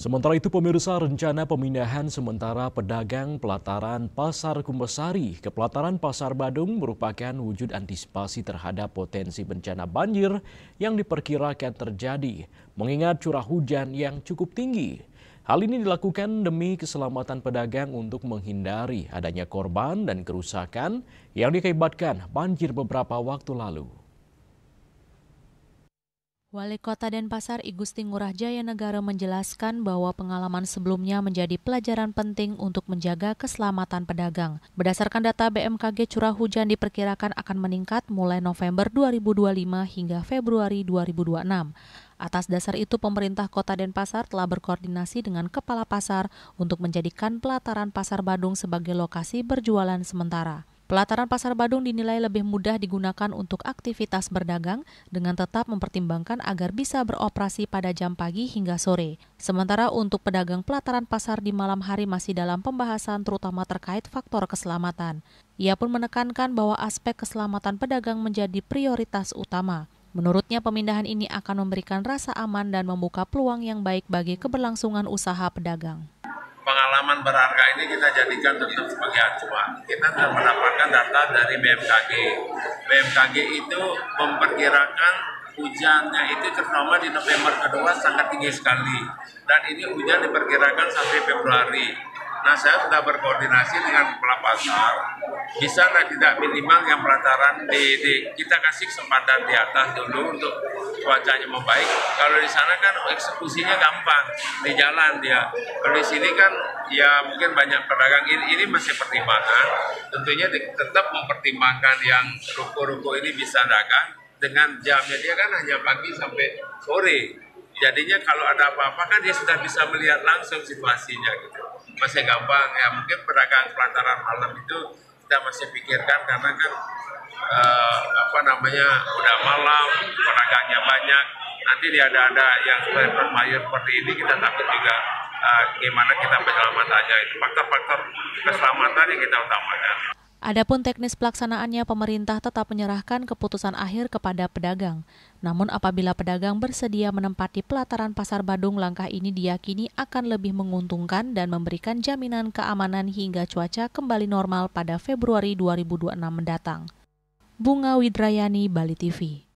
Sementara itu pemirsa, rencana pemindahan sementara pedagang pelataran Pasar Kumbasari ke pelataran Pasar Badung merupakan wujud antisipasi terhadap potensi bencana banjir yang diperkirakan terjadi, mengingat curah hujan yang cukup tinggi. Hal ini dilakukan demi keselamatan pedagang untuk menghindari adanya korban dan kerusakan yang diakibatkan banjir beberapa waktu lalu. Wali Kota Denpasar I Gusti Ngurah Jaya Negara menjelaskan bahwa pengalaman sebelumnya menjadi pelajaran penting untuk menjaga keselamatan pedagang. Berdasarkan data BMKG, curah hujan diperkirakan akan meningkat mulai November 2025 hingga Februari 2026. Atas dasar itu, pemerintah Kota Denpasar telah berkoordinasi dengan kepala pasar untuk menjadikan pelataran Pasar Badung sebagai lokasi berjualan sementara. Pelataran Pasar Badung dinilai lebih mudah digunakan untuk aktivitas berdagang dengan tetap mempertimbangkan agar bisa beroperasi pada jam pagi hingga sore. Sementara untuk pedagang pelataran pasar di malam hari masih dalam pembahasan terutama terkait faktor keselamatan. Ia pun menekankan bahwa aspek keselamatan pedagang menjadi prioritas utama. Menurutnya, pemindahan ini akan memberikan rasa aman dan membuka peluang yang baik bagi keberlangsungan usaha pedagang. Pengalaman berharga ini kita jadikan tetap sebagai acuan. Kita sudah mendapatkan data dari BMKG. BMKG itu memperkirakan hujannya itu terutama di November kedua sangat tinggi sekali. Dan ini hujan diperkirakan sampai Februari. Nah, saya sudah berkoordinasi dengan kepala pasar. Bisa tidak minimal yang pelataran kita kasih kesempatan di atas dulu untuk cuacanya membaik. Kalau di sana kan eksekusinya gampang, di jalan dia. Kalau di sini kan ya mungkin banyak pedagang, ini masih pertimbangan. Tentunya tetap mempertimbangkan yang ruko-ruko ini bisa dagang dengan jamnya dia kan hanya pagi sampai sore. Jadinya kalau ada apa-apa kan dia sudah bisa melihat langsung situasinya gitu. Masih gampang ya, mungkin pedagang pelataran malam itu kita masih pikirkan karena kan udah malam, pedagangnya banyak. Nanti dia ada yang bermayar seperti ini, kita takut juga gimana kita penyelamatannya, itu faktor-faktor keselamatan yang kita utamakan. Adapun teknis pelaksanaannya, pemerintah tetap menyerahkan keputusan akhir kepada pedagang. Namun apabila pedagang bersedia menempati pelataran Pasar Badung, langkah ini diyakini akan lebih menguntungkan dan memberikan jaminan keamanan hingga cuaca kembali normal pada Februari 2026 mendatang. Bunga Widrayani, Bali TV.